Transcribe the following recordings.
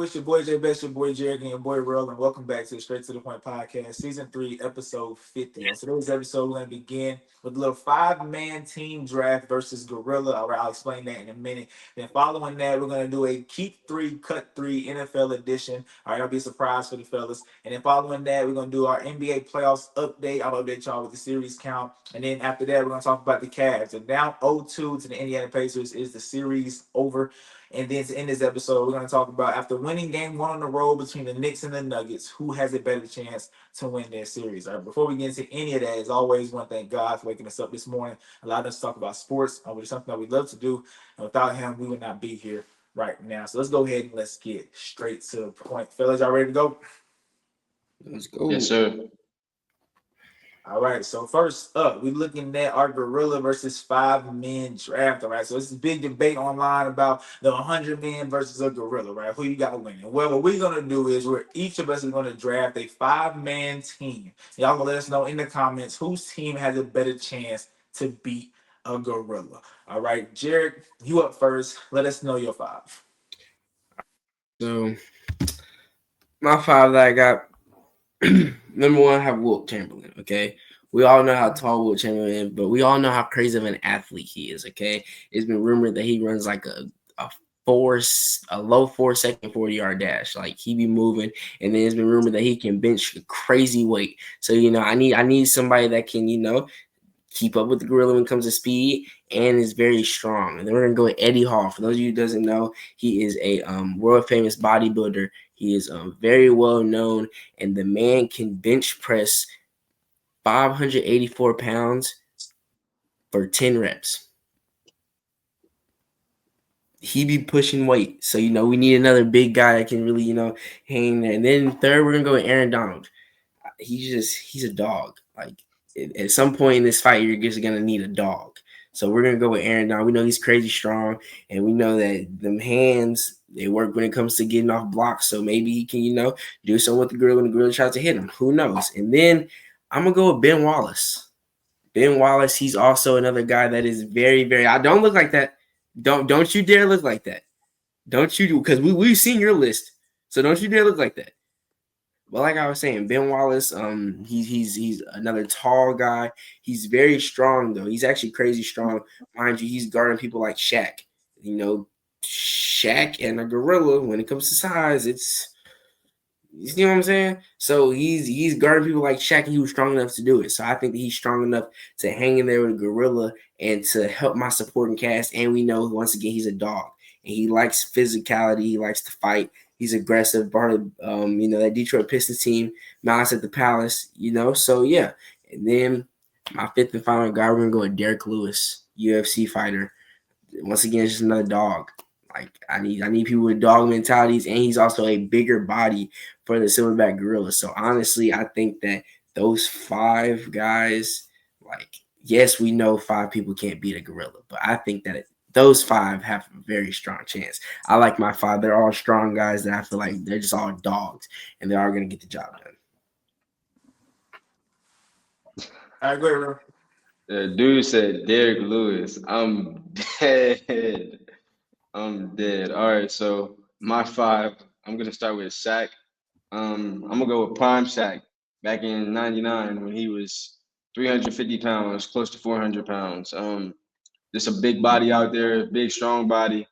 It's your boy J Best, your boy Jared, and your boy Real, and welcome back to the Straight to the Point podcast, season 3, episode 50. On today's episode, we're going to begin with a little 5-man team draft versus Gorilla. All right, I'll explain that in a minute. Then following that, we're going to do a keep 3, cut 3 NFL edition. All right, that'll be a surprise for the fellas. And then following that, we're going to do our NBA playoffs update. I'll update y'all with the series count. And then after that, we're going to talk about the Cavs. And down 0-2 to the Indiana Pacers is the series over. And then to end this episode, we're going to talk about after winning game 1 on the road between the Knicks and the Nuggets, who has a better chance to win their series. All right, before we get into any of that, as always, I want to thank God for waking us up this morning, allowing us to talk about sports, which is something that we love to do. And without him, we would not be here right now. So let's go ahead and let's get straight to the point. Fellas, y'all ready to go? Let's go. Yes, sir. All right, so first up, we're looking at our Gorilla versus 5-man draft. All right, so this is a big debate online about the 100-man versus a Gorilla, right? Who you got winning? Well, what we're going to do is each of us is going to draft a 5-man team. Y'all going to let us know in the comments whose team has a better chance to beat a Gorilla. All right, Jared, you up first. Let us know your 5. So, my 5 that I got, number 1, I have Wilt Chamberlain, okay? We all know how tall Wilt Chamberlain is, but we all know how crazy of an athlete he is, okay? It's been rumored that he runs like a low 4-second 40-yard dash. Like, he be moving, and then it's been rumored that he can bench crazy weight. So, I need somebody that can, keep up with the Gorilla when it comes to speed and is very strong. And then we're going to go with Eddie Hall. For those of you who doesn't know, he is a world-famous bodybuilder. He is very well known, and the man can bench press 584 pounds for 10 reps. He be pushing weight. So, we need another big guy that can really, hang there. And then third, we're going to go with Aaron Donald. He's a dog. Like, at some point in this fight, you're just going to need a dog. So we're going to go with Aaron Donald. We know he's crazy strong, and we know that them hands, they work when it comes to getting off blocks. So maybe he can, do something with the Gorilla when the Gorilla tries to hit him. Who knows? And then I'm going to go with Ben Wallace. Ben Wallace, he's also another guy that is very, very – I don't look like that. Don't you dare look like that. Don't you – because we've seen your list. So don't you dare look like that. But like I was saying, Ben Wallace, he's another tall guy. He's very strong, though. He's actually crazy strong. Mind you, he's guarding people like Shaq. Shaq and a Gorilla, when it comes to size, it's – you see what I'm saying? So he's guarding people like Shaq, and he was strong enough to do it. So I think that he's strong enough to hang in there with a Gorilla and to help my supporting cast. And we know, once again, he's a dog. And he likes physicality. He likes to fight. He's aggressive, part of that Detroit Pistons team, Malice at the Palace, So yeah. And then my 5th and final guy, we're gonna go with Derek Lewis, UFC fighter. Once again, it's just another dog. Like I need people with dog mentalities, and he's also a bigger body for the Silverback Gorilla. So honestly, I think that those 5 guys, like, yes, we know 5 people can't beat a Gorilla, but I think that those 5 have a very strong chance. I like my 5. They're all strong guys that I feel like they're just all dogs, and they are going to get the job done. All right, go ahead, Real. The dude said Derek Lewis. I'm dead. I'm dead. All right, so my 5, I'm going to start with Shaq. I'm going to go with Prime Shaq back in 99 when he was 350 pounds, close to 400 pounds. Just a big body out there, big, strong body.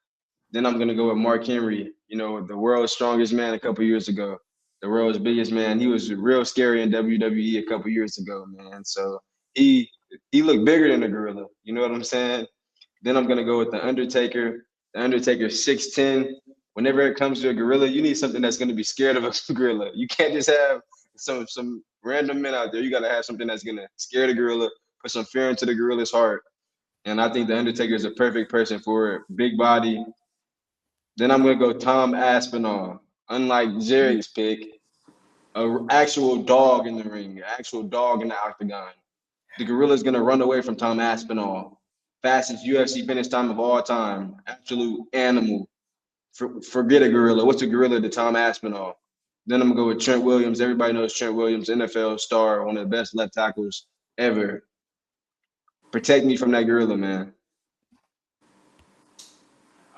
Then I'm gonna go with Mark Henry, the world's strongest man a couple years ago, the world's biggest man. He was real scary in WWE a couple years ago, man. So he looked bigger than the Gorilla. You know what I'm saying? Then I'm gonna go with the Undertaker. The Undertaker 6'10". Whenever it comes to a Gorilla, you need something that's gonna be scared of a Gorilla. You can't just have some random men out there. You gotta have something that's gonna scare the Gorilla, put some fear into the Gorilla's heart. And I think the Undertaker is a perfect person for it. Big body. Then I'm gonna go Tom Aspinall. Unlike Jerry's pick, an actual dog in the ring, an actual dog in the octagon. The Gorilla's gonna run away from Tom Aspinall. Fastest UFC finish time of all time. Absolute animal. Forget a Gorilla. What's a Gorilla to Tom Aspinall? Then I'm gonna go with Trent Williams. Everybody knows Trent Williams, NFL star, one of the best left tackles ever. Protect me from that Gorilla, man.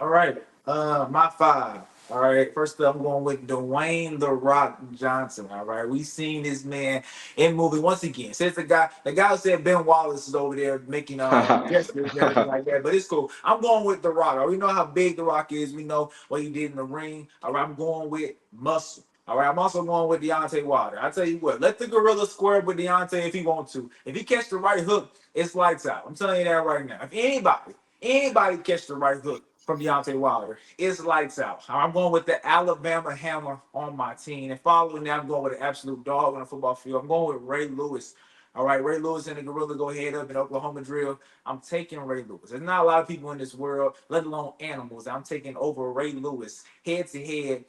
All right. My 5. All right, first up, I'm going with Dwayne the Rock Johnson. All right, we seen this man in movie once again. Since the guy who said Ben Wallace is over there making gestures and everything like that, but it's cool. I'm going with the Rock. All right, we know how big the Rock is. We know what he did in the ring. All right, I'm going with muscle. All right, I'm also going with Deontay Wilder. I tell you what, let the gorilla square up with Deontay if he wants to. If he catch the right hook, it's lights out. I'm telling you that right now. If anybody catch the right hook from Deontay Wilder, it's lights out. I'm going with the Alabama Hammer on my team. And following that, I'm going with an absolute dog on the football field. I'm going with Ray Lewis. All right, Ray Lewis and the Gorilla go head up in Oklahoma drill. I'm taking Ray Lewis. There's not a lot of people in this world, let alone animals. I'm taking over Ray Lewis head to head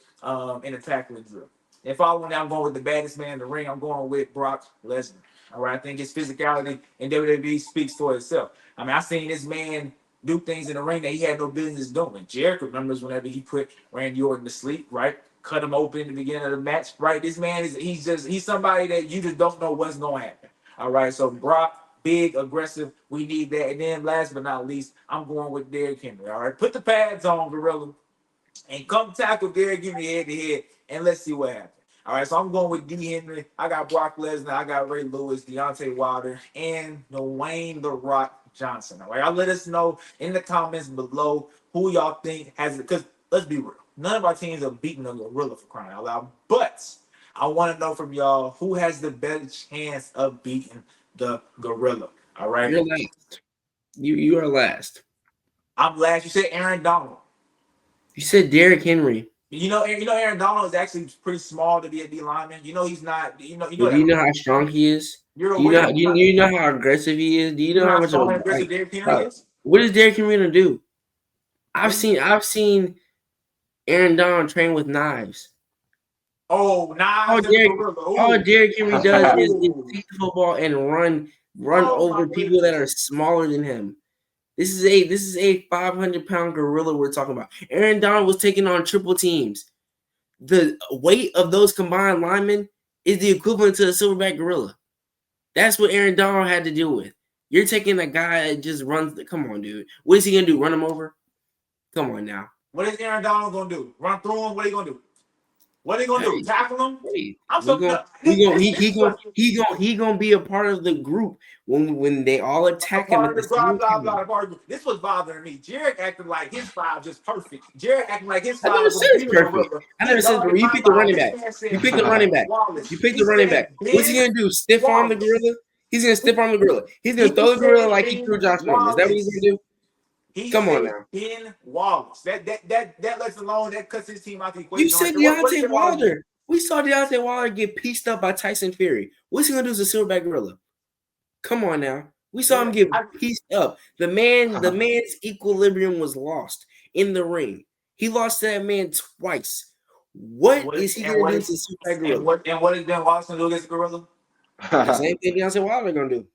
in a tackling drill. And following that, I'm going with the baddest man in the ring. I'm going with Brock Lesnar. All right, I think his physicality in WWE speaks for itself. I mean, I seen this man do things in the ring that he had no business doing. Jericho remembers whenever he put Randy Orton to sleep, right? Cut him open in the beginning of the match, right? This man he's somebody that you just don't know what's gonna happen. All right, so Brock, big, aggressive, we need that. And then last but not least, I'm going with Derrick Henry. All right, put the pads on, Gorilla, and come tackle Derrick Henry head to head, and let's see what happens. All right, so I'm going with D. Henry. I got Brock Lesnar. I got Ray Lewis, Deontay Wilder, and Dwayne the Rock Johnson. All right, y'all let us know in the comments below who y'all think has it. Because let's be real, none of our teams are beating the Gorilla for crying out loud. But I want to know from y'all who has the better chance of beating the Gorilla. All right, You're last. You are last. I'm last. You said Aaron Donald. You said Derrick Henry. Aaron Donald is actually pretty small to be a D lineman. You know he's not. You know But do you that. know how strong he is? You're Do you know? aware. Do you know how aggressive he is? Do you You know know how how much of strong a and aggressive like? Derrick Henry is. What is Derrick Henry gonna do? What do you mean? I've seen Aaron Donald train with knives. Oh, All knives and the Derrick, gorilla. all Ooh, Derrick Henry does is ooh. take the football and run Oh my over people that are goodness. smaller than him. This is a 500-pound gorilla we're talking about. Aaron Donald was taking on triple teams. The weight of those combined linemen is the equivalent to a silverback gorilla. That's what Aaron Donald had to deal with. You're taking a guy that just runs. Come on, dude. What is he gonna do? Run him over? Come on now. What is Aaron Donald gonna do? Run through him? What are you gonna do? What are you gonna do? Hey, Tackle him? hey. I'm We so going no, we going this he is going he gonna be a part of the group when they all a attack him part at of the the blah same blah time. blah. A part of this was bothering me. Jared acting like his five just perfect. Jared acting like his I never five said would it's be a perfect. gorilla. I He never said dog in you my picked the mind. running This back. man You said picked the Ben running back. You Wallace. picked He the running said back. What's he Ben gonna do? Stiff arm the Wallace. gorilla? He's gonna stiff arm the gorilla. He's gonna He throw the gorilla said like he threw Ben Josh Norman. Is that what he's Wallace. gonna do? He Come on said now. Ben Wallace. That lets alone that cuts his team out the You equation. All right, said so what is Deontay Ben Wallace do? Wilder. We saw Deontay Wilder get pieced up by Tyson Fury. What's he gonna do as a silverback gorilla? Come on now. We saw him Yeah, get pieced up. The man's equilibrium was lost in the ring. He lost to that man twice. What what is he and gonna what do to is silverback gorilla? what is Ben Wallace gonna do against the gorilla? The same thing Deontay Wilder gonna do.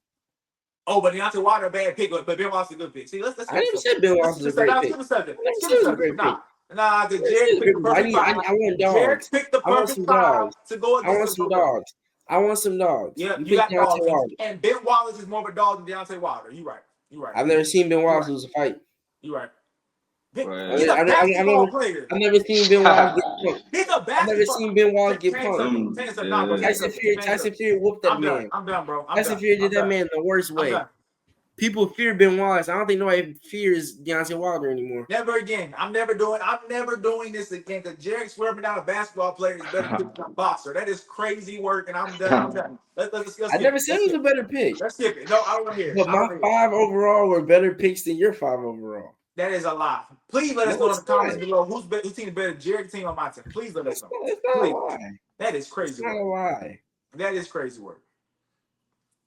Oh, but Deontay Wilder a bad pick, but Ben Wallace a good pick. See, let's I skip the never subject. said Ben Let's Wallace was a just say great now pick. skip the subject. I never Skip said the it was a subject. great pick. Because I never said Jared it was a picked the great pick. perfect five. I want Jared dogs. picked the I want perfect some five dogs. to go I against want the some gorilla. dogs. I want some dogs. Yeah, You you picked got Deontay dogs, Wilder. and Ben Wallace is more of a dog than Deontay Wilder. You right. You right. I've never seen Ben You Wallace right. lose a fight. You right. I He's But a never, I basketball never, player. I've never seen Ben Wallace get punked. He's a I've never basketball. seen Ben Wallace get Change punked. subject. them Change subject. Nah, bro. Change dead. Tyson subject. Fury, Change Tyson subject. Fury whooped that I'm done. man. I'm done, bro. I'm Tyson done. Fury I'm did that done. man the worst I'm way. done. People fear Ben Wallace. I don't think nobody fears Deontay Wilder anymore. Never again. I'm never doing this again. Because Jerry swearing down a basketball player is better than a boxer. That is crazy work, and I'm done. I'm done. Let's I skip never it. said it was a better pick. Let's skip it. No, I don't want to hear it. But I don't my want to hear it. 5 overall were better picks than your 5 overall. That is a lie. Please let No, us know in the it's not. comments below whose team is better, Jerry team or my team. Please let us know. It's not a Please. lie. That is It's crazy not a work. lie. That is crazy work.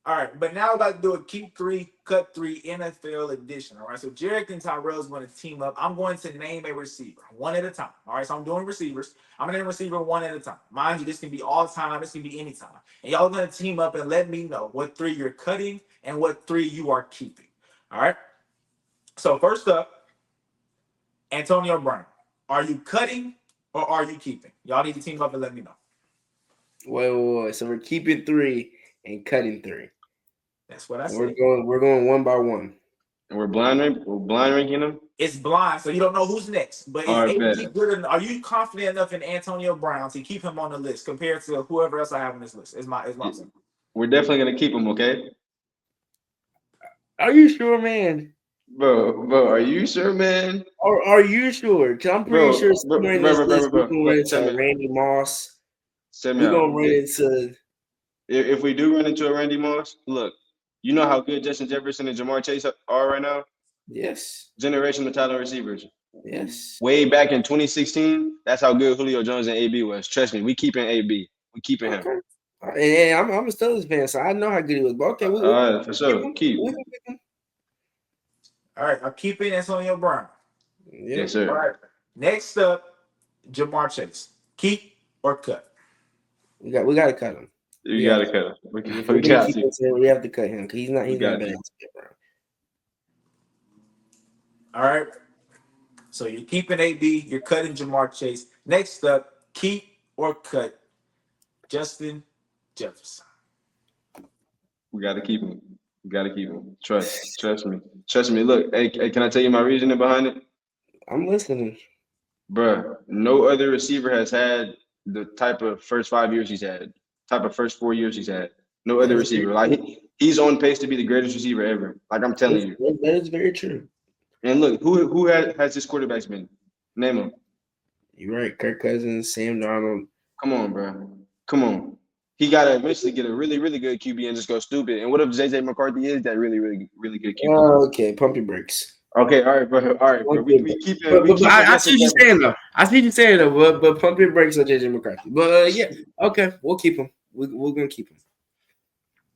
All right, but now we're about to do a keep three, cut three NFL edition. All right, so Jarek and Tyrell is going to team up. I'm going to name a receiver one at a time. All right, so I'm doing receivers. I'm going to name a receiver one at a time. Mind you, this can be all time, this can be any time. And y'all going to team up and let me know what three you're cutting and what three you are keeping. All right, so first up, Antonio Brown. Are you cutting or are you keeping? Y'all need to team up and let me know. Wait. So we're keeping 3 and cutting 3. That's what I And we're said. going one by one. And we're blind ranking them. It's blind, so you don't know who's next. But is All right, AB bet. good enough? Are you confident enough in Antonio Brown to keep him on the list compared to whoever else I have on this list? Is my opinion. We're definitely gonna keep him, okay? Are you sure, man? Bro, are you sure, man? Or are you sure? Because I'm pretty sure somewhere in this list we're gonna run Look, into Randy Moss. tell me We're out. gonna run into If we do run into a Randy Moss, look, you know how good Justin Jefferson and Jamar Chase are right now? yes, Generational talent receivers. yes. Way back in 2016, that's how good Julio Jones and AB was. Trust me, we keeping AB. We keeping him. Okay. And I'm a Steelers fan, so I know how good he was. But okay, All right, for keep sure. him. Keep. We can pick him. All right, I'm keeping Antonio Brown. Yep. Yes, All sir. right. Next up, Jamar Chase. Keep or cut? We got to cut him. We We have gotta to. cut him. If We we're gonna got keep to. this in, we have to cut him because We he's not got better to. than Skip Brown. All right. So you're keeping AB. You're cutting Jamar Chase. Next up, keep or cut Justin Jefferson. We gotta keep him. We gotta keep him. Trust me. Trust me. Look, hey, can I tell you my reasoning behind it? I'm listening. Bruh, no other receiver has had the type of first 5 years he's had, type of first 4 years he's had. No That other is very receiver. Like true. he's on pace to be the greatest receiver ever. Like I'm telling you. That is very true. And look, who has his quarterbacks been? Name them. You're right. Kirk Cousins, Sam Darnold. Come on, bro. Come on. He gotta eventually get a really, really good QB and just go stupid. And what if JJ McCarthy is that really, really, really good QB? Okay, pump your brakes. Okay, all right, bro. All right, bro. Pump your We brakes. keep it. We But keep it I see Justin what you're Jefferson. saying though. I see what you're saying though. But pump your brakes on JJ McCarthy. But yeah, okay, we'll keep him. We're gonna keep him.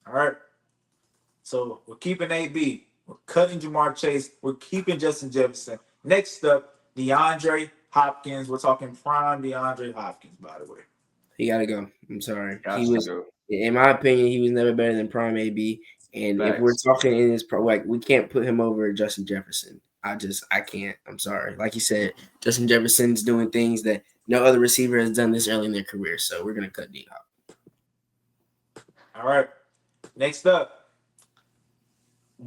All right. So we're keeping AB. We're cutting Jamar Chase. We're keeping Justin Jefferson. Next up, DeAndre Hopkins. We're talking prime DeAndre Hopkins, by the way. He gotta go. I'm sorry. He Got to was, go. in my opinion, he was never better than Prime AB. And if we're Facts. talking in this pro, like we can't put him over Justin Jefferson. I can't. I'm sorry. Like you said, Justin Jefferson's doing things that no other receiver has done this early in their career. So we're gonna cut D Hop. All right. Next up,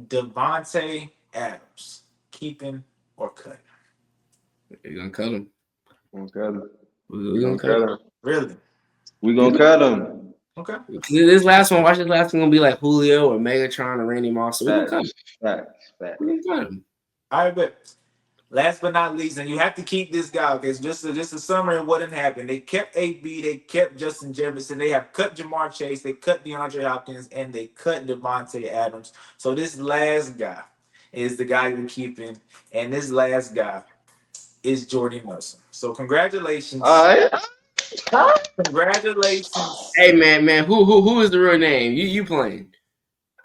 Devontae Adams. Keeping or cutting? We're gonna cut him. We're gonna cut him. We're We gonna gonna cut cut him. Really? We gonna cut him. Okay. him. This last one, watch this last one gonna be like Julio or Megatron or Randy Moss. So we're gonna cut him. Facts. We're gonna cut him. All right, but last but not least, and you have to keep this guy because just a summary of what had happened. They kept AB, they kept Justin Jefferson, they have cut Jamar Chase, they cut DeAndre Hopkins, and they cut Devontae Adams. So this last guy is the guy you're keeping, and this last guy is Jordy Nelson. So All congratulations. right. Congratulations. Hey man, who is the real name? You playing?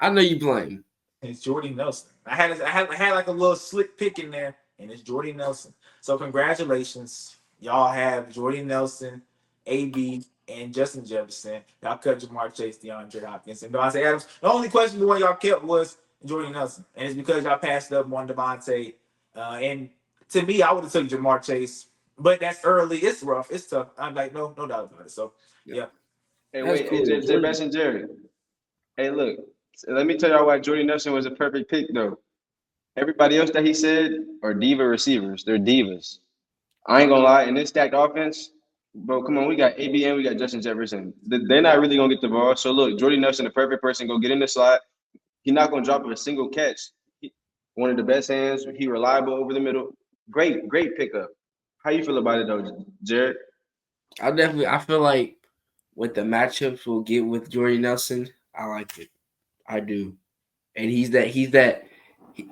I know you playing. It's Jordy Nelson. I had like a little slick pick in there, and it's Jordy Nelson. So congratulations, y'all have Jordy Nelson, AB, and Justin Jefferson. Y'all cut Jamar Chase, DeAndre Hopkins, and Devontae Adams. The only question the one y'all kept was Jordy Nelson, and it's because y'all passed up on Devontae. And to me, I would have took Jamar Chase, but that's early. It's rough. It's tough. I'm like, no doubt about it. So yeah. Hey, That's wait. Hey, cool. J. Basson Jerry. Hey, look. Let me tell y'all why Jordy Nelson was a perfect pick, though. Everybody else that he said are diva receivers. They're divas. I ain't gonna lie. In this stacked offense, bro, come on. We got AB and we got Justin Jefferson. They're not really gonna get the ball. So look, Jordy Nelson, the perfect person. Go get in the slot. He's not gonna drop a single catch. One of the best hands. He reliable over the middle. Great pickup. How you feel about it though, Jared? I feel like with the matchups we'll get with Jordy Nelson, I like it. I do. And he's that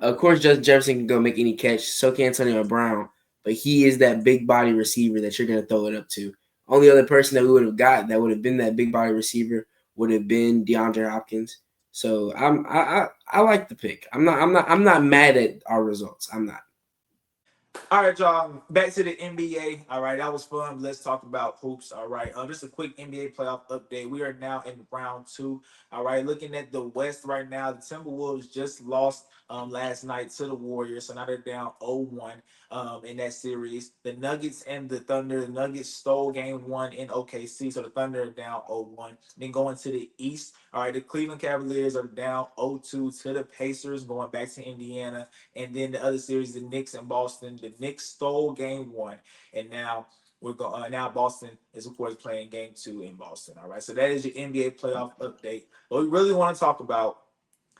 of course Justin Jefferson can go make any catch, so can Antonio Brown, but he is that big body receiver that you're gonna throw it up to. Only other person that we would have got that would have been that big body receiver would have been DeAndre Hopkins. So I like the pick. I'm not mad at our results. I'm not. All right, y'all. Back to the NBA. All right, that was fun. Let's talk about hoops. All right, just a quick NBA playoff update. We are now in round two. All right, looking at the West right now, the Timberwolves just lost last night to the Warriors, so now they're down 0-1 in that series. The Nuggets and the Thunder. The Nuggets stole game one in OKC, so the Thunder are down 0-1. Then going to the East. All right, the Cleveland Cavaliers are down 0-2 to the Pacers, going back to Indiana. And then the other series, the Knicks and Boston. The Knicks stole game one, and now we're going. Now Boston is of course playing game two in Boston. All right, so that is your NBA playoff update. But we really want to talk about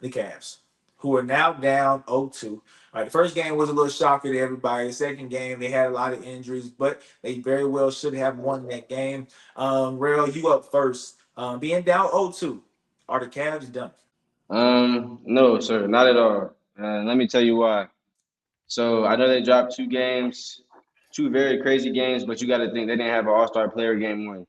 the Cavs, who are now down 0-2. All right, the first game was a little shocker to everybody. The second game, they had a lot of injuries, but they very well should have won that game. Rail, you up first. Being down 0-2, are the Cavs done? No, sir, not at all. Let me tell you why. So I know they dropped two games, two very crazy games, but you got to think they didn't have an All-Star player game one.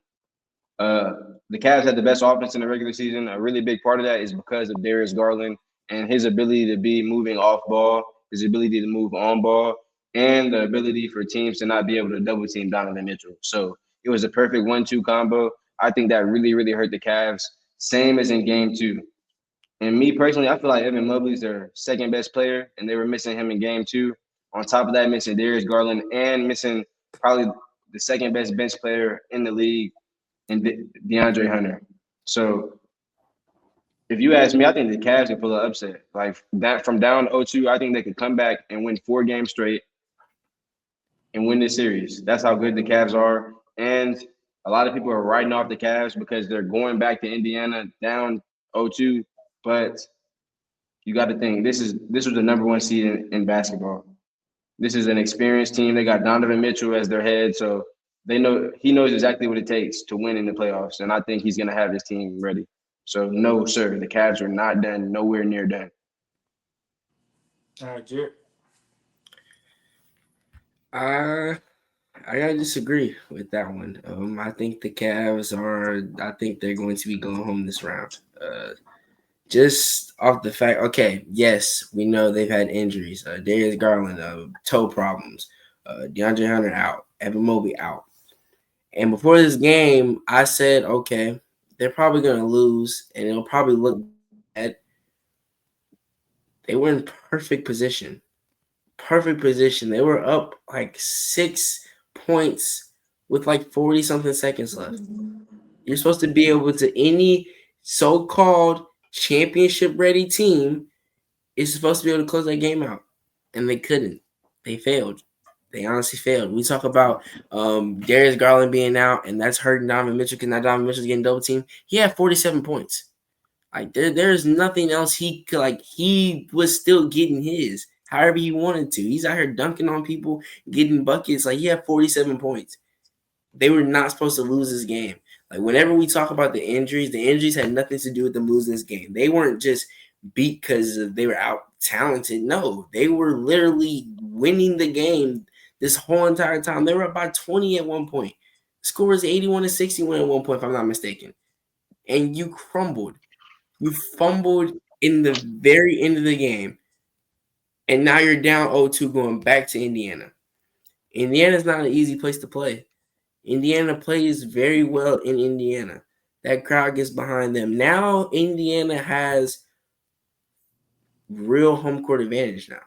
Uh, the Cavs had the best offense in the regular season. A really big part of that is because of Darius Garland and his ability to be moving off ball, his ability to move on ball, and the ability for teams to not be able to double team Donovan Mitchell. So it was a perfect 1-2 combo. I think that really, really hurt the Cavs. Same as in game two. And me personally, I feel like Evan Mobley's their second best player, and they were missing him in game two. On top of that, missing Darius Garland and missing probably the second best bench player in the league in DeAndre Hunter. So if you ask me, I think the Cavs can pull an upset. Like that from down 0-2, I think they could come back and win 4 games straight and win this series. That's how good the Cavs are. And a lot of people are writing off the Cavs because they're going back to Indiana down 0-2. But you got to think this was the number one seed in basketball. This is an experienced team. They got Donovan Mitchell as their head, so they know he knows exactly what it takes to win in the playoffs, and I think he's going to have his team ready. So no, sir, the Cavs are not done, nowhere near done. All right, Jared. I I gotta disagree with that one. I think the Cavs are. I think they're going to be going home this round. Just off the fact, okay, yes, we know they've had injuries. Darius Garland, toe problems. DeAndre Hunter out. Evan Mobley out. And before this game, I said, okay, they're probably going to lose, and it'll probably look bad. They were in perfect position. Perfect position. They were up like 6 points with like 40 something seconds left. You're supposed to be able to, any so-called championship ready team is supposed to be able to close that game out. And they couldn't. They failed. They honestly failed. We talk about Darius Garland being out, and that's hurting Donovan Mitchell because now Donovan Mitchell's getting double teamed. He had 47 points. Like there's nothing else he could, like, he was still getting his however he wanted to. He's out here dunking on people, getting buckets. Like, he had 47 points. They were not supposed to lose this game. Like, whenever we talk about the injuries had nothing to do with them losing this game. They weren't just beat because they were out talented. No, they were literally winning the game this whole entire time. They were up by 20 at one point. The score was 81-61 at one point, if I'm not mistaken. And you crumbled. You fumbled in the very end of the game. And now you're down 0-2 going back to Indiana. Indiana's not an easy place to play. Indiana plays very well in Indiana. That crowd gets behind them. Now Indiana has real home court advantage now.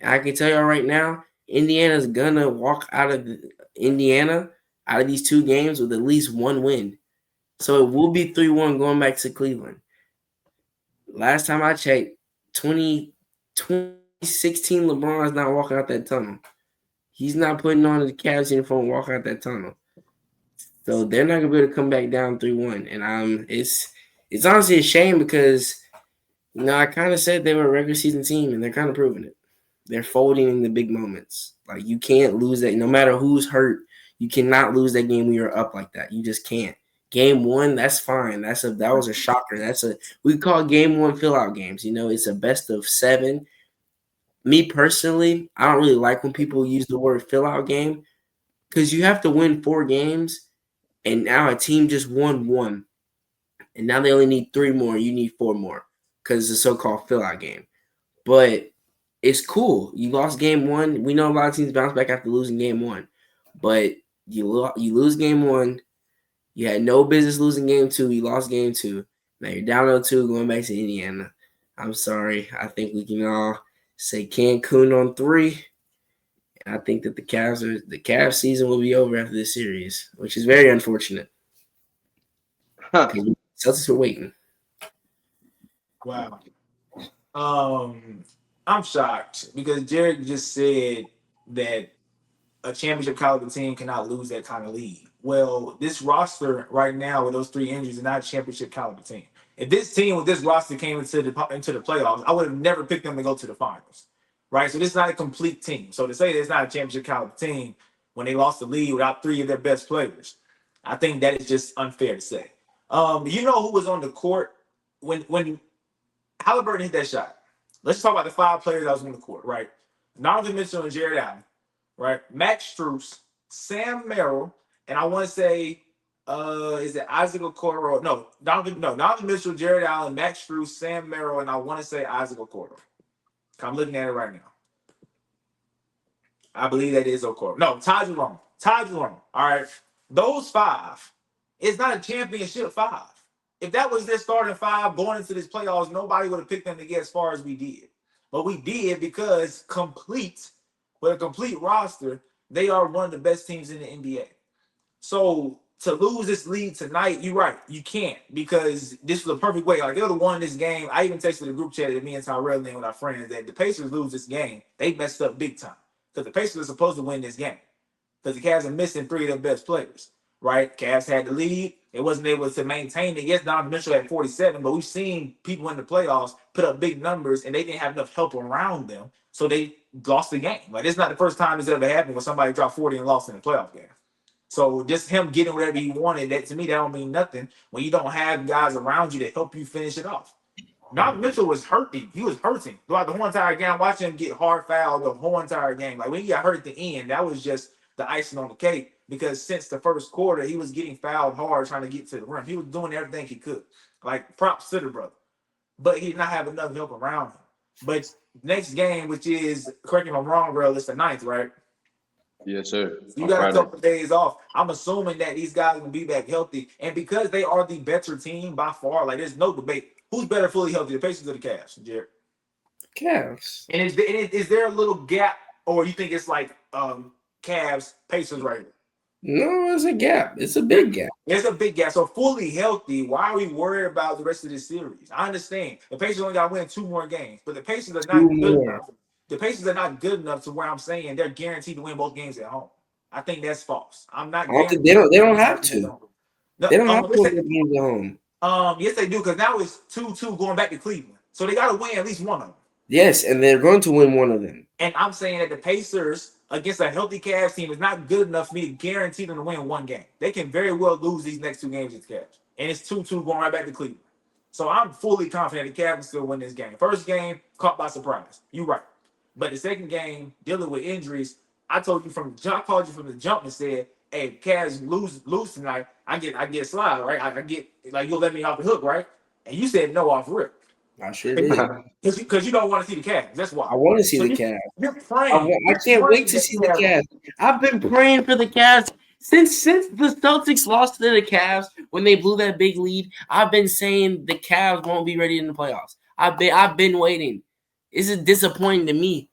I can tell y'all right now, Indiana's gonna walk out of Indiana out of these 2 games with at least one win. So it will be 3-1 going back to Cleveland. Last time I checked, 2016 LeBron's not walking out that tunnel. He's not putting on the Cavs uniform and walking out that tunnel. So they're not gonna be able to come back down 3-1. And it's honestly a shame because I kind of said they were a regular season team, and they're kind of proving it. They're folding in the big moments. Like, you can't lose that. No matter who's hurt, you cannot lose that game when you're up like that. You just can't. Game one, that's fine. That was a shocker. We call game one fill-out games. It's a best of 7. Me personally, I don't really like when people use the word fill-out game because you have to win 4 games, and now a team just won 1, and now they only need 3 more. You need 4 more because it's a so-called fill-out game. But it's cool. You lost game one. We know a lot of teams bounce back after losing game one, but you lose game one. You had no business losing game two. You lost game two. Now you're down 0-2 going back to Indiana. I'm sorry. I think we can all say Cancun on 3. And I think that the Cavs season will be over after this series, which is very unfortunate. Huh. Celtics were waiting. Wow. I'm shocked because Jared just said that a championship caliber team cannot lose that kind of lead. Well, this roster right now with those 3 injuries is not a championship caliber team. If this team with this roster came into the playoffs, I would have never picked them to go to the finals, right? So this is not a complete team. So to say that it's not a championship caliber team when they lost the lead without 3 of their best players, I think that is just unfair to say. You know who was on the court when Halliburton hit that shot? Let's talk about the 5 players that was on the court, right? Donovan Mitchell and Jared Allen, right? Max Strus, Sam Merrill, and I want to say, is it Isaac Okoro? Donovan Mitchell, Jared Allen, Max Strus, Sam Merrill, and I want to say Isaac Okoro. I'm looking at it right now. I believe that is Okoro. No, Ty Jerome. All right. Those 5 is not a championship 5. If that was their starting 5 going into this playoffs, nobody would have picked them to get as far as we did. But we did because with a complete roster, they are one of the best teams in the NBA. So to lose this lead tonight, you're right. You can't because this was a perfect way. Like they would have won this game. I even texted the group chat that me and Tyrell and with our friends that the Pacers lose this game, they messed up big time. Because the Pacers are supposed to win this game. Because the Cavs are missing 3 of their best players. Right? Cavs had the lead. It wasn't able to maintain it. Yes, Donovan Mitchell had 47, but we've seen people in the playoffs put up big numbers and they didn't have enough help around them. So they lost the game. Like it's not the first time this ever happened when somebody dropped 40 and lost in a playoff game. So just him getting whatever he wanted, that to me, that don't mean nothing when you don't have guys around you to help you finish it off. Donovan Mitchell was hurting. He was hurting throughout the whole entire game. Watching him get hard fouled the whole entire game. Like when he got hurt at the end, that was just the icing on the cake. Because since the first quarter, he was getting fouled hard trying to get to the rim. He was doing everything he could. Like props to the brother. But he did not have enough help around him. But next game, which is, correct me if I'm wrong, bro, it's the 9th, right? Yes, sir. You got a couple of days off. I'm assuming that these guys will be back healthy. And because they are the better team by far, like there's no debate. Who's better fully healthy, the Pacers or the Cavs, Jared? Cavs. And is there a little gap, or you think it's like Cavs, Pacers right here? No, it's a gap. It's a big gap. It's a big gap. So fully healthy, why are we worried about the rest of this series? I understand the Pacers only got to win 2 more games, but the Pacers are not good enough. The Pacers are not good enough to where I'm saying they're guaranteed to win both games at home. I think that's false. I'm not. They don't have to. No, they don't have to win games at home. Yes, they do because now it's 2-2 going back to Cleveland, so they got to win at least one of them. Yes, and they're going to win one of them. And I'm saying that the Pacers against a healthy Cavs team is not good enough for me to guarantee them to win one game. They can very well lose these next 2 games against the Cavs, and it's 2-2 going right back to Cleveland. So I'm fully confident the Cavs can still win this game. First game caught by surprise. You're right. But the second game, dealing with injuries, I called you from the jump and said, "Hey, Cavs lose tonight. I get slide, right? I get like you'll let me off the hook, right?" And you said no off rip. I sure did. Because you don't want to see the Cavs. That's why. I want to see the Cavs. You're praying. I can't wait to see the Cavs. I've been praying for the Cavs since the Celtics lost to the Cavs when they blew that big lead. I've been saying the Cavs won't be ready in the playoffs. I've been waiting. It's disappointing to me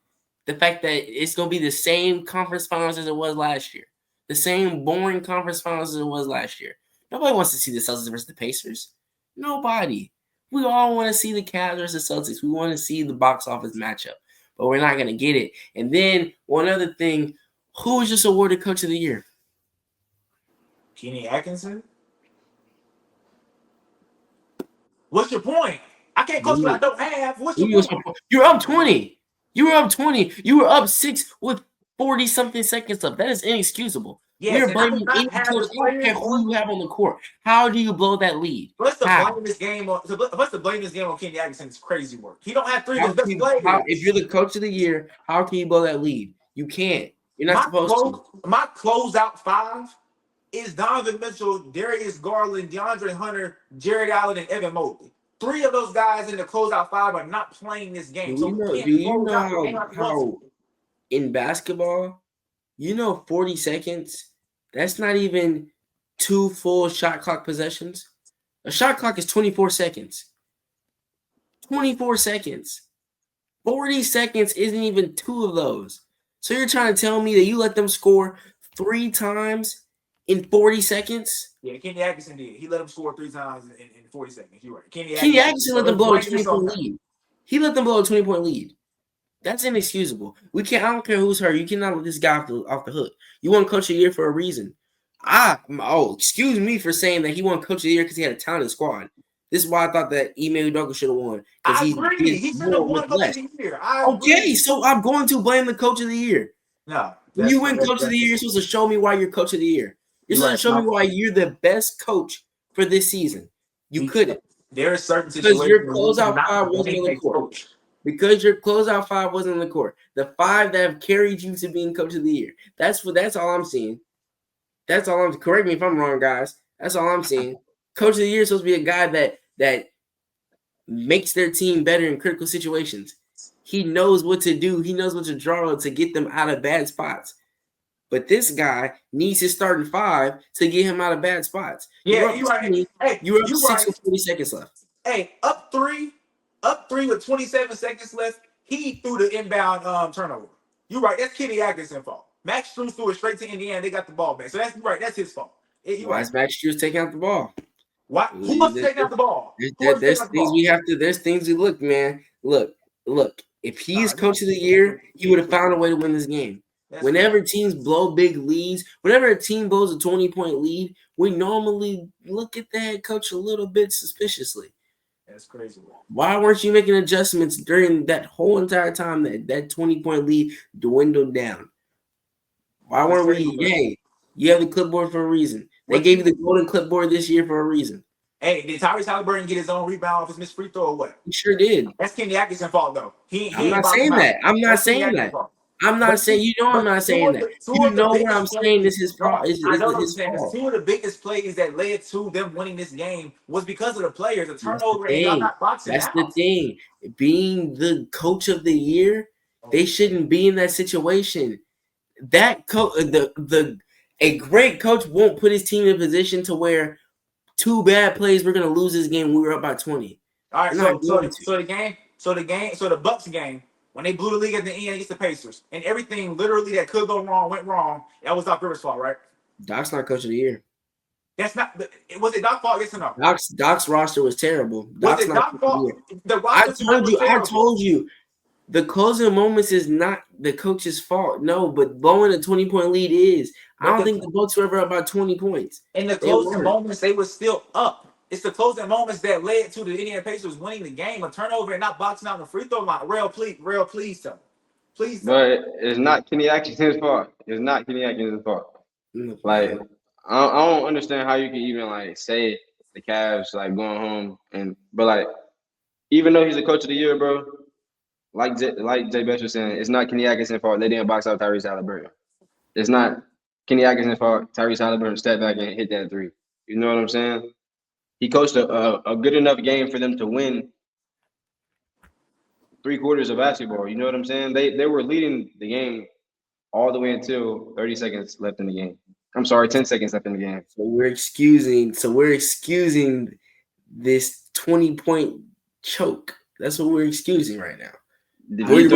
the fact that it's going to be the same conference finals as it was last year. The same boring conference finals as it was last year. Nobody wants to see the Celtics versus the Pacers. Nobody. We all want to see the Cavs versus the Celtics. We want to see the box office matchup. But we're not going to get it. And then one other thing, who was just awarded Coach of the Year? Kenny Atkinson? What's your point? I can't coach what I don't have. What's your point? You're up 20. You were up 20. You were up 6 with 40-something seconds left. That is inexcusable. Yes, you're blaming any coach. I don't care who you have on the court. How do you blow that lead? What's the blame this game on Kenny Atkinson's crazy work? He don't have 3 of his best players. If you're the Coach of the Year, how can you blow that lead? You can't. You're not supposed to. My closeout 5 is Donovan Mitchell, Darius Garland, DeAndre Hunter, Jared Allen, and Evan Mobley. 3 of those guys in the closeout 5 are not playing this game. So Do he can't you close out the know game like he wants how to. in basketball, 40 seconds, that's not even 2 full shot clock possessions. A shot clock is 24 seconds. 24 seconds. 40 seconds isn't even 2 of those. So you're trying to tell me that you let them score 3 times in 40 seconds? Yeah, Kenny Atkinson did. He let them score 3 times in 40 seconds. You're right. Kenny Atkinson let them blow a blame this on 20-point lead. He let them blow a 20-point lead. That's inexcusable. We can't. I don't care who's hurt. You cannot let this guy off the hook. You won Coach of the Year for a reason. Excuse me for saying that he won Coach of the Year because he had a talented squad. This is why I thought that Ime Udoka should have won. I Because agree. He should have won Coach of the Year. I agree. Okay, so I'm going to blame the Coach of the Year. No. When you win Coach of the Year, you're supposed to show me why you're Coach of the Year. You're supposed to show me why you're the best coach for this season. You couldn't. There are certain Because situations your closeout 5 wasn't on the court. Because your closeout 5 wasn't on the court. The 5 that have carried you to being Coach of the Year. That's all I'm seeing. That's all I'm. Correct me if I'm wrong, guys. That's all I'm seeing. Coach of the Year is supposed to be a guy that makes their team better in critical situations. He knows what to do. He knows what to draw to get them out of bad spots. But this guy needs his starting 5 to get him out of bad spots. Yeah, you're right. You're up 6 with 40 seconds left. Hey, up three with 27 seconds left. He threw the inbound turnover. You're right. That's Kenny Atkinson's fault. Max Strus threw it straight to Indiana. They got the ball back. So that's right. That's his fault. Why is Max Strus taking out the ball? Why? Who was taking out the ball? There's things we look, man. Look. If he's Coach of the Year, he would have found a way to win this game. Whenever teams blow big leads, whenever a team blows a 20-point lead, we normally look at the head coach a little bit suspiciously. That's crazy. Why weren't you making adjustments during that whole entire time that 20-point lead dwindled down? Why weren't we? Hey, you have the clipboard for a reason. They gave you the golden clipboard this year for a reason. Hey, did Tyrese Halliburton get his own rebound off his missed free throw or what? He sure did. That's Kenny Atkinson's fault, though. I'm not saying that. I'm not saying that. I'm not saying that. You know what I'm saying is his fault. I know what I'm saying. 2 of the biggest plays that led to them winning this game was because of the players. The turnover and y'all not boxing. That's the thing. Being the Coach of the Year, they shouldn't be in that situation. That a great coach won't put his team in a position to where 2 bad plays we're gonna lose this game. We were up by 20. All right, so the Bucks game. When they blew the league at the end against the Pacers, and everything literally that could go wrong went wrong, that was Doc Rivers' fault, right? Doc's not Coach of the Year. That's not. Was it Doc's fault? Yes or no? Doc's roster was terrible. Was it Doc's fault? I told you. The closing moments is not the coach's fault. No, but blowing a 20-point lead is. I don't think the Bucks were ever up by 20 points. In the closing moments, they were still up. It's the closing moments that led to the Indiana Pacers winning the game, a turnover and not boxing out the free throw line. Real, please tell me. Please tell me. But it's not Kenny Atkinson's fault. It's not Kenny Atkinson's fault. Like, I don't understand how you can even, say the Cavs, going home. But even though he's the Coach of the Year, bro, like Jay Best was saying, it's not Kenny Atkinson's fault. They didn't box out Tyrese Halliburton. It's not Kenny Atkinson's fault. Tyrese Halliburton stepped back and hit that 3. You know what I'm saying? He coached a good enough game for them to win 3 quarters of basketball. You know what I'm saying? They were leading the game all the way until 30 seconds left in the game. I'm sorry, 10 seconds left in the game. So we're excusing this 20-point choke. That's what we're excusing right now. We're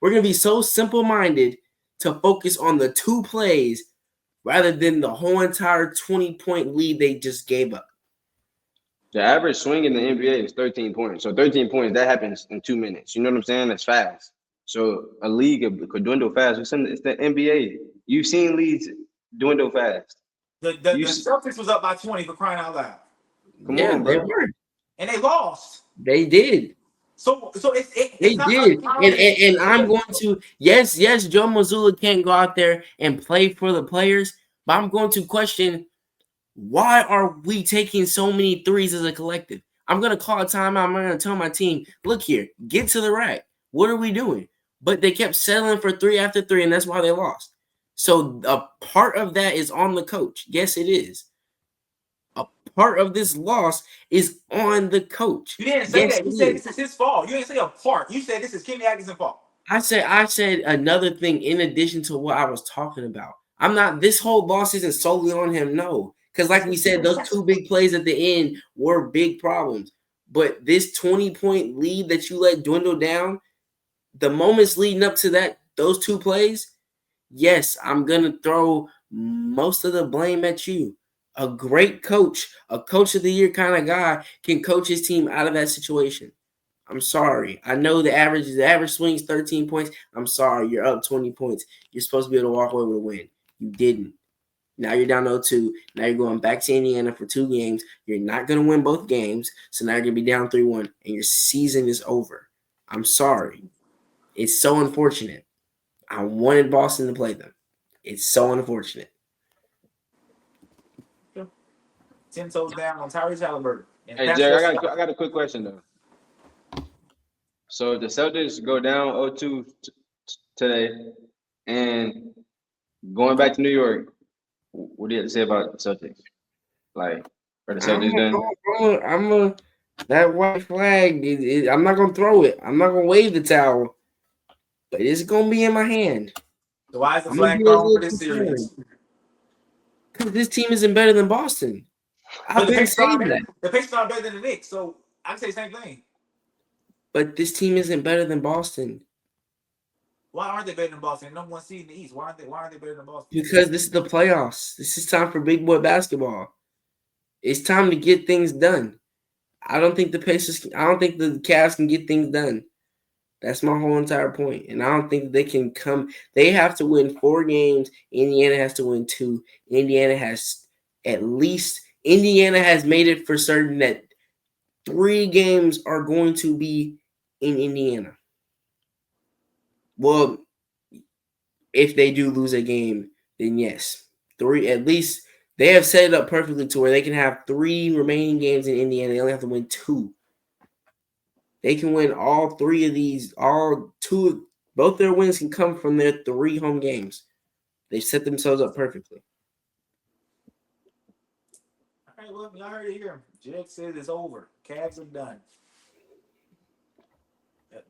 gonna be so simple-minded to focus on the 2 plays rather than the whole entire 20-point lead they just gave up. The average swing in the NBA is 13 points. So 13 points, that happens in 2 minutes. You know what I'm saying? That's fast. So a league could dwindle fast. It's the NBA. You've seen leagues dwindle fast. The Celtics was up by 20 for crying out loud. Come on, bro. They were. And they lost. They did. So it's they did. And I'm going to yes, Joe Mazzulla can't go out there and play for the players, but I'm going to question why are we taking so many threes as a collective? I'm going to call a timeout. I'm going to tell my team, look here, get to the rack. What are we doing? But they kept settling for 3 after 3, and that's why they lost. So a part of that is on the coach. Yes, it is. A part of this loss is on the coach. You didn't say Yes, that. it You said is. this is his fault. You didn't say a part. You said this is Kenny Atkinson's fault. I said another thing in addition to what I was talking about. I'm not this whole loss isn't solely on him, no. Because like we said, those two big plays at the end were big problems. But this 20-point lead that you let dwindle down, the moments leading up to that, those two plays, yes, I'm gonna throw most of the blame at you. A great coach, a coach of the year kind of guy, can coach his team out of that situation. I'm sorry. I know the average swings 13 points. I'm sorry. You're up 20 points. You're supposed to be able to walk away with a win. You didn't. Now you're down 0-2. Now you're going back to Indiana for 2 games. You're not going to win both games. So now you're going to be down 3-1 and your season is over. I'm sorry. It's so unfortunate. I wanted Boston to play them. It's so unfortunate. 10 toes down on Tyrese Halliburton. And Hey, pass Jerry, rush. I got a quick question though. So if the Celtics go down 0-2 today and going back to New York, what do you have to say about the Celtics? Like, are the Celtics done? I'm a that white flag. I'm not gonna throw it. I'm not gonna wave the towel, but it's gonna be in my hand. So why is the I'm gonna flag be a thrown for little this concerned series? because this team isn't better than Boston. But I've been saying that, the Pacers aren't better than the Knicks, so I can say the same thing. but this team isn't better than Boston Why aren't they better than Boston? Number one seed in the East. Why aren't they better than Boston? because this is the playoffs. This is time for big boy basketball. It's time to get things done. I don't think the Pacers. I don't think the Cavs can get things done. That's my whole entire point. And I don't think they can come. They have to win 4 games. Indiana has to win 2. Indiana has at least Indiana has made it for certain that 3 games are going to be in Indiana. Well, if they do lose a game, then yes. 3 at least they have set it up perfectly to where they can have 3 remaining games in Indiana. They only have to win 2. They can win all 3 of these, all 2, both their wins can come from their 3 home games. They've set themselves up perfectly. All right, well, y'all heard it here. Jake says it's over. Cavs are done.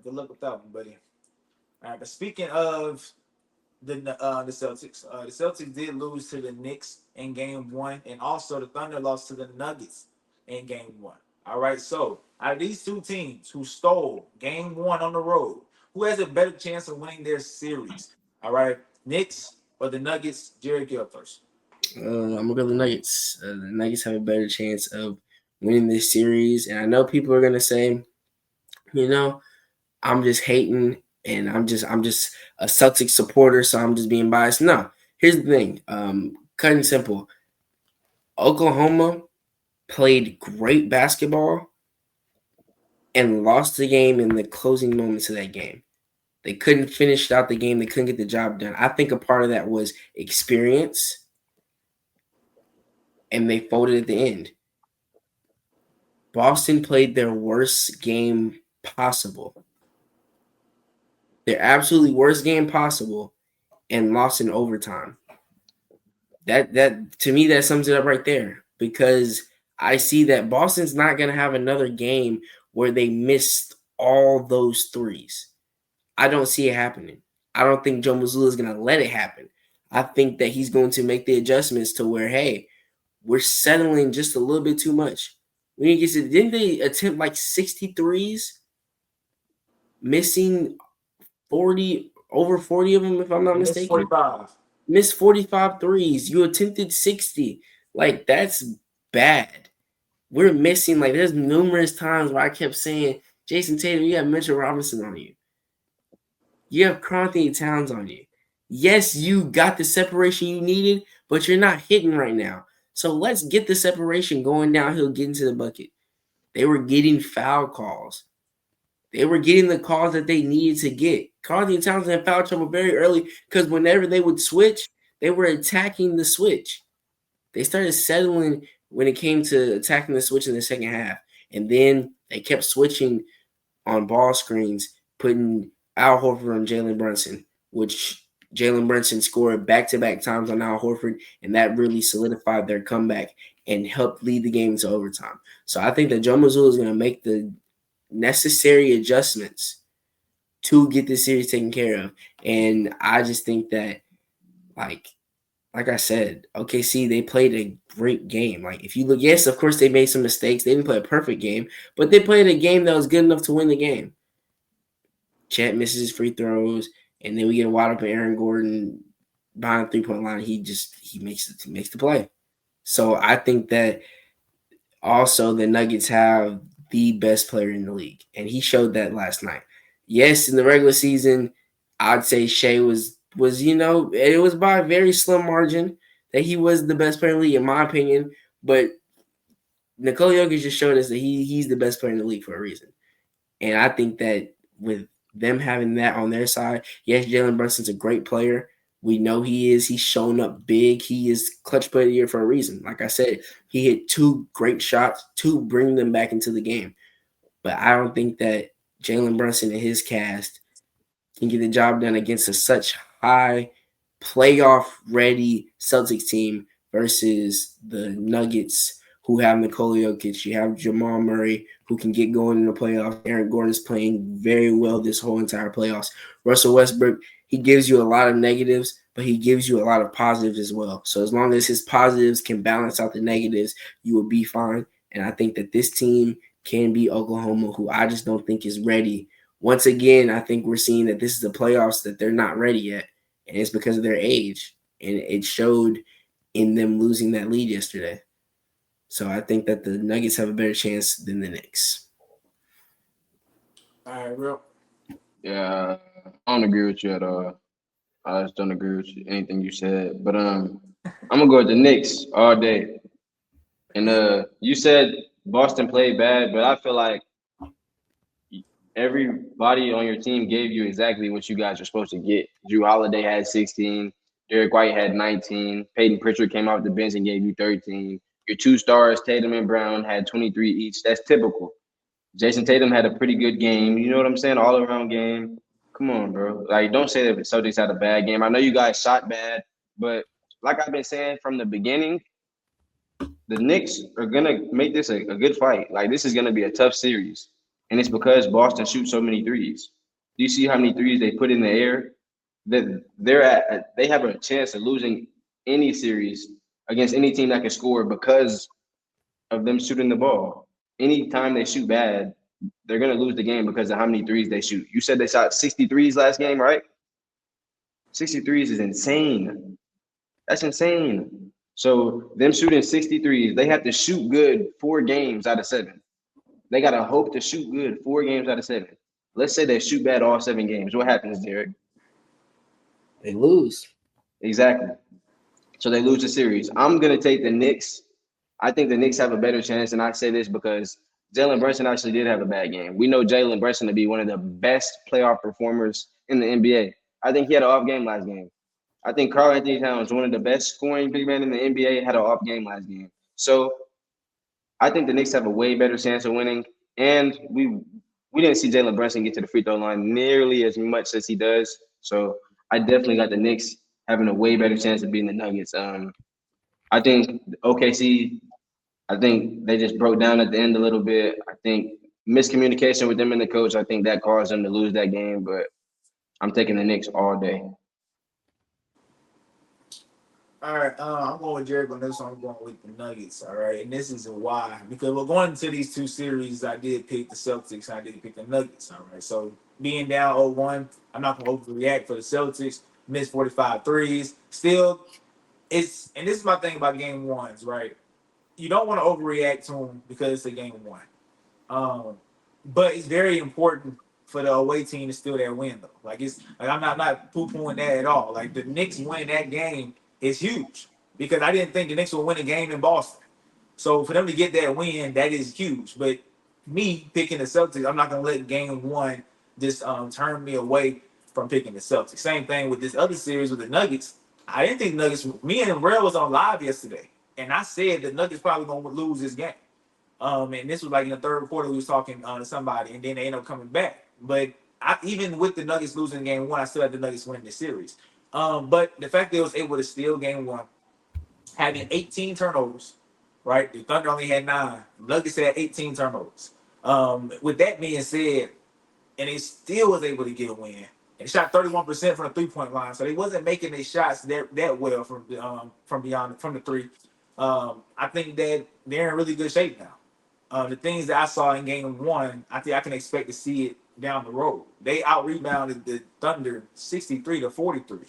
Good luck with that one, buddy. All right, but speaking of the Celtics, the Celtics did lose to the Knicks in Game One, and also the Thunder lost to the Nuggets in Game One. All right, so out of these two teams who stole Game One on the road, who has a better chance of winning their series? All right, Knicks or the Nuggets? Jerry, go first. I'm gonna go with the Nuggets. The Nuggets have a better chance of winning this series, and I know people are gonna say, you know, I'm just hating, and I'm just a Celtics supporter, so I'm just being biased. No, here's the thing. Cut and simple. Oklahoma played great basketball and lost the game in the closing moments of that game. They couldn't finish out the game. They couldn't get the job done. I think a part of that was experience, and they folded at the end. Boston played their worst game possible, their absolutely worst game possible, and lost in overtime. That to me, that sums it up right there because I see that Boston's not going to have another game where they missed all those threes. I don't see it happening. I don't think Joe Mazzulla is going to let it happen. I think that he's going to make the adjustments to where, hey, we're settling just a little bit too much. When you get to, didn't they attempt like 63s, missing 40, over 40 of them, if I'm not Knicks mistaken? 45. Missed 45 threes. You attempted 60. Like, that's bad. We're missing, like, there's numerous times where I kept saying, Jason Tatum, you have Mitchell Robinson on you. You have Karl Anthony Towns on you. Yes, you got the separation you needed, but you're not hitting right now. So let's get the separation going downhill, getting to the bucket. They were getting foul calls. They were getting the calls that they needed to get. Karl Anthony Towns had foul trouble very early because whenever they would switch, they were attacking the switch. They started settling when it came to attacking the switch in the second half. And then they kept switching on ball screens, putting Al Horford on Jalen Brunson, which Jalen Brunson scored back-to-back times on Al Horford, and that really solidified their comeback and helped lead the game into overtime. So I think that Joe Mazzulla is going to make the necessary adjustments to get this series taken care of. And I just think that, like I said, OKC, they played a great game. Like, if you look, yes, of course they made some mistakes. They didn't play a perfect game, but they played a game that was good enough to win the game. Chet misses his free throws, and then we get a wide open Aaron Gordon behind the 3-point line. He makes the play. So I think that also the Nuggets have the best player in the league, and he showed that last night. Yes, in the regular season, I'd say Shea was it was by a very slim margin that he was the best player in the league, in my opinion. But Nikola Jokic just showed us that he's the best player in the league for a reason. And I think that with them having that on their side, yes, Jalen Brunson's a great player. We know he is. He's shown up big. He is clutch player of the year for a reason. Like I said, he hit 2 great shots to bring them back into the game. But I don't think that Jalen Brunson and his cast can get the job done against such high playoff ready Celtics team versus the Nuggets, who have Nikola Jokic. You have Jamal Murray, who can get going in the playoffs. Aaron Gordon is playing very well this whole entire playoffs. Russell Westbrook, he gives you a lot of negatives, but he gives you a lot of positives as well. So as long as his positives can balance out the negatives, you will be fine. And I think that this team can be Oklahoma, who I just don't think is ready. Once again, I think we're seeing that this is the playoffs that they're not ready yet, and it's because of their age. And it showed in them losing that lead yesterday. So I think that the Nuggets have a better chance than the Knicks. All right, real. Yeah, I don't agree with you at all. I just don't agree with anything you said. But I'm gonna go with the Knicks all day. And you said Boston played bad, but I feel like everybody on your team gave you exactly what you guys are supposed to get. Drew Holiday had 16. Derek White had 19. Peyton Pritchard came off the bench and gave you 13. Your 2 stars, Tatum and Brown, had 23 each. That's typical. Jason Tatum had a pretty good game. You know what I'm saying? All around game. Come on, bro. Like, don't say that the Celtics had a bad game. I know you guys shot bad, but like I've been saying from the beginning, the Knicks are gonna make this a good fight. Like, this is gonna be a tough series, and it's because Boston shoots so many threes. Do you see how many threes they put in the air? That they have a chance of losing any series against any team that can score because of them shooting the ball. Anytime they shoot bad, they're gonna lose the game because of how many threes they shoot. You said they shot 63s last game, right? 63s is insane. That's insane. So them shooting 63s, they have to shoot good 4 games out of 7. They gotta hope to shoot good 4 games out of 7. Let's say they shoot bad all 7 games. What happens, Derek? They lose. Exactly. So they lose the series. I'm gonna take the Knicks. I think the Knicks have a better chance, and I say this because Jalen Brunson actually did have a bad game. We know Jalen Brunson to be one of the best playoff performers in the NBA. I think he had an off game last game. I think Karl Anthony Towns, one of the best scoring big men in the NBA, had an off game last game. So I think the Knicks have a way better chance of winning. And we didn't see Jalen Brunson get to the free throw line nearly as much as he does. So I definitely got the Knicks having a way better chance of beating the Nuggets. I think OKC, I think they just broke down at the end a little bit. I think miscommunication with them and the coach, I think that caused them to lose that game. But I'm taking the Knicks all day. All right, I'm going with Jared on this one. I'm going with the Nuggets. All right, and this is why, because we're going into these 2 series. I did pick the Celtics. I did pick the Nuggets. All right, so being down 0-1, I'm not going to overreact for the Celtics. Missed 45 threes. Still, and this is my thing about game ones. Right, you don't want to overreact to them because it's a game one. Um, but it's very important for the away team to steal that win, though. Like, it's like I'm not poo pooing that at all. Like, the Knicks winning that game is huge because I didn't think the Knicks would win a game in Boston. So for them to get that win, that is huge. But me picking the Celtics, I'm not gonna let game one just turn me away from picking the Celtics. Same thing with this other series with the Nuggets. I didn't think the Nuggets. Me and Rail was on live yesterday, and I said the Nuggets probably gonna lose this game. And this was like in the third quarter, we was talking to somebody, and then they ended up coming back. But even with the Nuggets losing game one, I still had the Nuggets winning the series. But the fact that it was able to steal game one, having 18 turnovers, right? The Thunder only had 9. The Nuggets had 18 turnovers. With that being said, and they still was able to get a win. They shot 31% from the 3 point line, so they wasn't making their shots that well from beyond from the three. I think that they're in really good shape now. The things that I saw in game one, I think I can expect to see it down the road. They out rebounded the Thunder 63-43,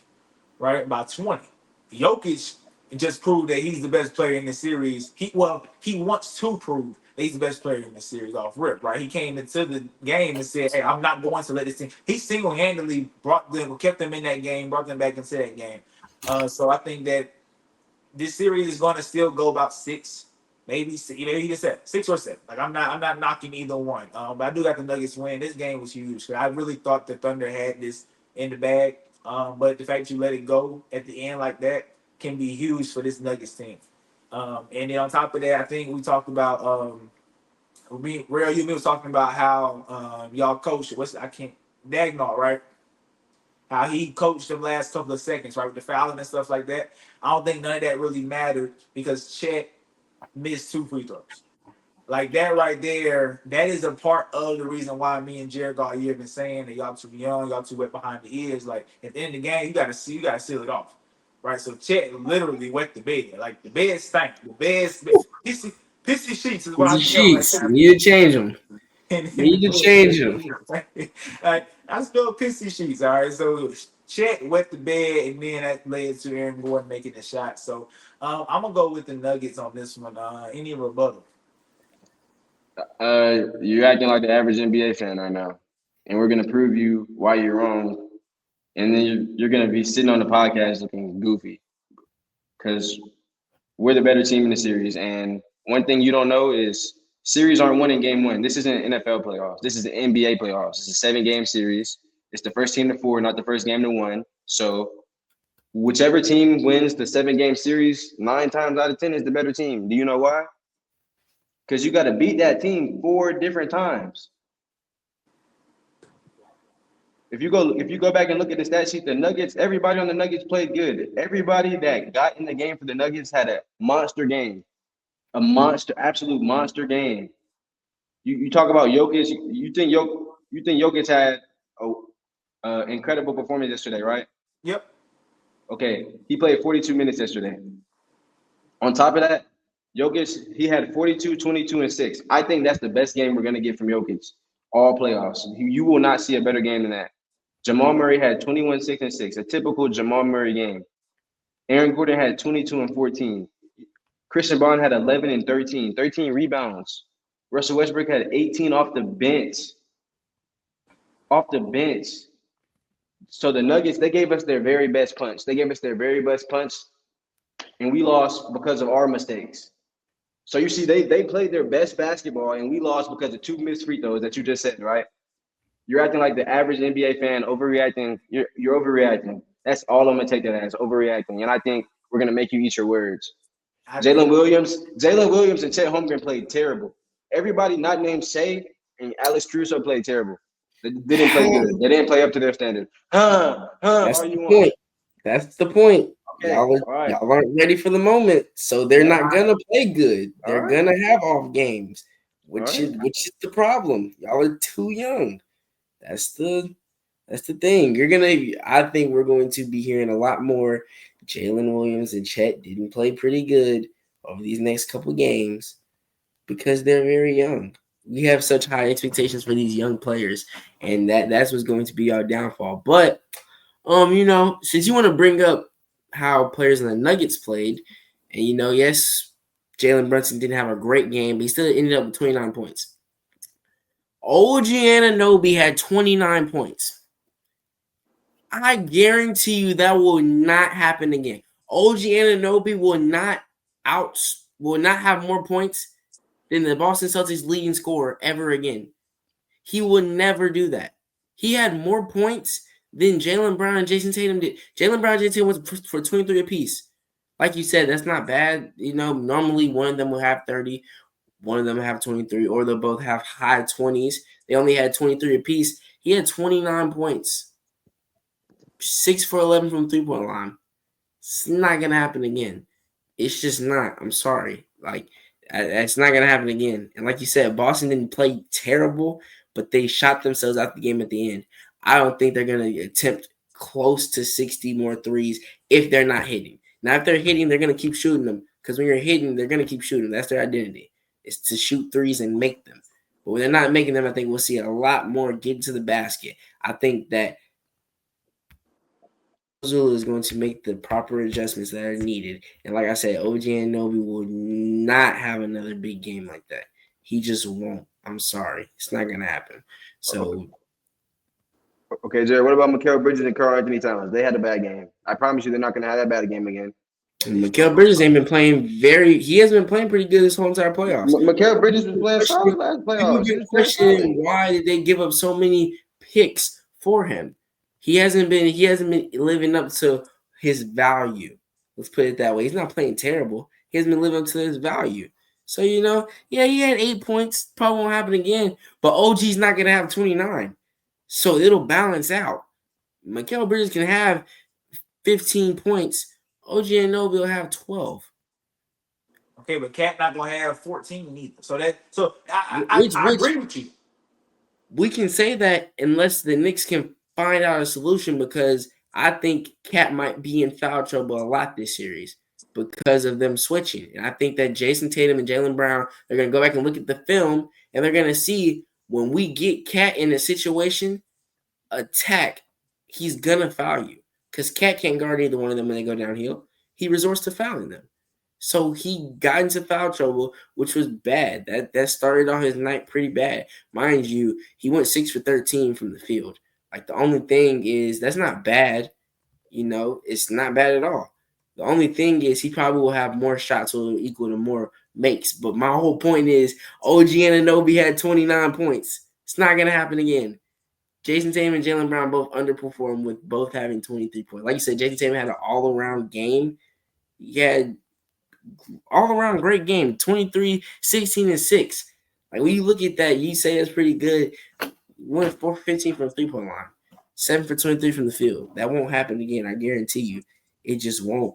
right? By 20. Jokic just proved that he's the best player in the series. He wants to prove that he's the best player in the series off rip, right? He came into the game and said, "Hey, I'm not going to let this team." He single handedly brought them, kept them in that game, brought them back into that game. So I think that this series is going to still go about 6, maybe he just said 6 or 7. Like I'm not knocking either one. But I do got the Nuggets win. This game was huge. I really thought the Thunder had this in the bag. But the fact that you let it go at the end like that can be huge for this Nuggets team. And then on top of that, I think we talked about Real Yumi was talking about how y'all coach I can't Dagnall, right? How he coached them last couple of seconds, right? With the fouling and stuff like that. I don't think none of that really mattered because Chet missed 2 free throws. Like that right there, that is a part of the reason why me and Jared all year been saying that y'all too young, y'all too wet behind the ears. Like at the end of the game, you gotta seal it off. Right. So Chet literally wet the bed. Like the bed stank. The bed pissy sheets is what I Easy smell like. sheets. You need to change them. In the Need to change them. bed. Like I smell pissy sheets. All right. So Chet wet the bed and then that led to Aaron Gordon making the shot. So I'm gonna go with the Nuggets on this one. Any rebuttal? You're acting like the average NBA fan right now, and we're gonna prove you why you're wrong, and then you're gonna be sitting on the podcast looking goofy because we're the better team in the series. And one thing you don't know is series aren't won in game one. This isn't NFL playoffs. This is the NBA playoffs. It's a 7 game series. It's the first team to 4, not the first game to 1. So whichever team wins the 7 game series, 9 times out of 10 is the better team. Do you know why? Because you got to beat that team 4 different times. If you go back and look at the stat sheet, the Nuggets, everybody on the Nuggets played good. Everybody that got in the game for the Nuggets had a monster game, a monster, absolute monster game. You talk about Jokic. You think Jokic had a incredible performance yesterday, right? Yep. Okay, he played 42 minutes yesterday. On top of that, Jokic, he had 42, 22, and 6. I think that's the best game we're going to get from Jokic all playoffs. You will not see a better game than that. Jamal Murray had 21, 6, and 6, a typical Jamal Murray game. Aaron Gordon had 22 and 14. Christian Bond had 11 and 13, 13 rebounds. Russell Westbrook had 18 off the bench. Off the bench. So the Nuggets, they gave us their very best punch. They gave us their very best punch, and we lost because of our mistakes. So you see, they played their best basketball, and we lost because of 2 missed free throws that you just said, right? You're acting like the average NBA fan, overreacting. You're overreacting. That's all I'm gonna take that as, overreacting. And I think we're gonna make you eat your words. I Jalen think Williams, Jalen Williams, and Chet Holmgren played terrible. Everybody not named Shea and Alex Caruso played terrible. They didn't play good. They didn't play up to their standard. That's All the you want? point. That's the point. Okay, all right, Y'all aren't ready for the moment, so they're yeah, not gonna play good. all They're right, gonna have off games, all which right. is the problem. Y'all are too young. That's the that's the thing. You're gonna. I think we're going to be hearing a lot more. Jalen Williams and Chet didn't play pretty good over these next couple games because they're very young. We have such high expectations for these young players, and that's what's going to be our downfall. But since you want to bring up how players in the Nuggets played, and yes, Jalen Brunson didn't have a great game, but he still ended up with 29 points. OG Anunoby had 29 points. I guarantee you that will not happen again. OG Anunoby will not have more points than the Boston Celtics leading scorer ever again. He will never do that. He had more points than Jaylen Brown and Jason Tatum did. Jaylen Brown and Jason Tatum was for 23 apiece. Like you said, that's not bad. Normally one of them will have 30, one of them will have 23, or they'll both have high 20s. They only had 23 apiece. He had 29 points. 6 for 11 from 3-point line. It's not gonna happen again. It's just not. I'm sorry. Like it's not gonna happen again. And like you said, Boston didn't play terrible, but they shot themselves out the game at the end. I don't think they're gonna attempt close to 60 more threes if they're not hitting. Now, if they're hitting, they're gonna keep shooting them because when you're hitting, they're gonna keep shooting. That's their identity. It's to shoot threes and make them. But when they're not making them, I think we'll see a lot more get to the basket. I think that Zula is going to make the proper adjustments that are needed. And like I said, OG Anunoby will not have another big game like that. He just won't. I'm sorry. It's not going to happen. Okay, So, okay, Jared. What about Mikal Bridges and Karl Anthony Towns? They had a bad game. I promise you, they're not gonna have that bad a game again. Mikal Bridges ain't been playing he has been playing pretty good this whole entire playoffs. Mikal Bridges was playing solid last People playoffs. He been was playing solid. questioning why did they give up so many picks for him. He hasn't been living up to his value. Let's put it that way. He's not playing terrible. He hasn't been living up to his value. So, yeah, he had 8 points. Probably won't happen again. But OG's not going to have 29. So it'll balance out. Mikal Bridges can have 15 points. OG Anunoby will have 12. Okay, but Cat not gonna have 14 either. So Which I agree with you. we can say that unless the Knicks can find out a solution, because I think Cat might be in foul trouble a lot this series because of them switching. And I think that Jason Tatum and Jaylen Brown, they're going to go back and look at the film, and they're going to see when we get Cat in a situation, attack, he's going to foul you because Cat can't guard either one of them when they go downhill. He resorts to fouling them. So he got into foul trouble, which was bad. That started off his night pretty bad. Mind you, he went 6 for 13 from the field. Like, the only thing is, that's not bad. It's not bad at all. The only thing is he probably will have more shots or equal to more makes. But my whole point is OG Anunoby had 29 points. It's not going to happen again. Jason Tatum and Jaylen Brown both underperformed with both having 23 points. Like you said, Jason Tatum had an all-around game. He had all-around great game, 23, 16, and 6. Like, when you look at that, you say that's pretty good. Went 4 for 15 from the three-point line, 7 for 23 from the field. That won't happen again. I guarantee you. It just won't.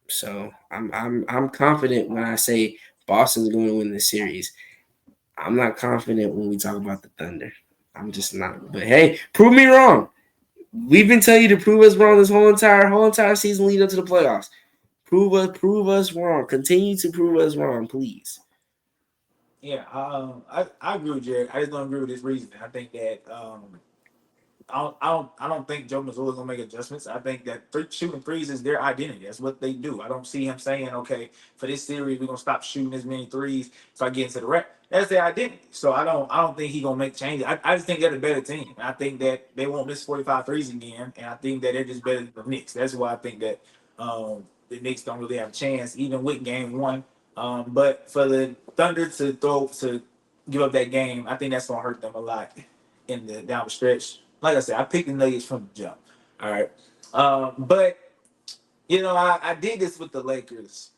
So I'm confident when I say Boston's going to win this series. I'm not confident when we talk about the Thunder. I'm just not. But hey, prove me wrong. We've been telling you to prove us wrong this whole entire season leading up to the playoffs. Prove us wrong. Continue to prove us wrong, please. Yeah, I agree with Jared. I just don't agree with his reasoning. I think that I don't think Joe Mazzulla's gonna make adjustments. I think that shooting threes is their identity. That's what they do. I don't see him saying, okay, for this series we're gonna stop shooting as many threes so I get into the rep. That's their identity. So I don't think he's gonna make changes. I just think they're the better team. I think that they won't miss 45 threes again, and I think that they're just better than the Knicks. That's why I think that the Knicks don't really have a chance, even with game one. But for the Thunder to give up that game, I think that's gonna hurt them a lot in the down the stretch. Like I said, I picked the Nuggets from the jump. All right. But I did this with the Lakers.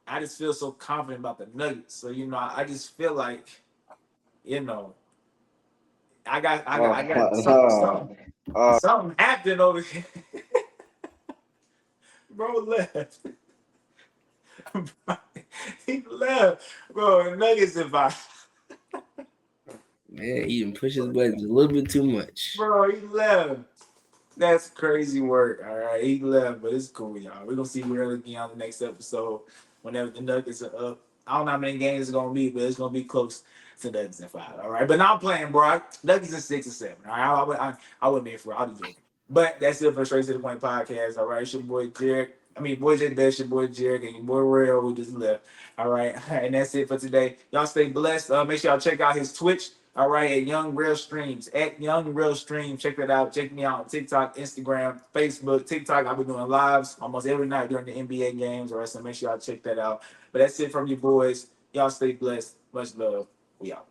I just feel so confident about the Nuggets. So I just feel like, you know, I got something happened over here. Bro left. He left. Bro, the Nuggets involved. Man, he even pushes buttons a little bit too much. Bro, he left. That's crazy work. All right, he left, but it's cool, y'all. We're gonna see where again on the next episode whenever the Nuggets are up. I don't know how many games it's gonna be, but it's gonna be close to Nuggets in 5. All right, but now I'm playing, bro. Nuggets in 6 or 7. All right, I wouldn't be for I'll be joking. But that's it for Straight to the Point podcast. All right, it's your boy Jared. Boy J Best, your boy Jared, and your boy Real who just left. All right, and that's it for today. Y'all stay blessed. Make sure y'all check out his Twitch. All right, at Young Real Streams, at Young Real Stream. Check that out. Check me out on TikTok, Instagram, Facebook, TikTok. I'll be doing lives almost every night during the NBA games. All right, so make sure y'all check that out. But that's it from you boys. Y'all stay blessed. Much love. We out.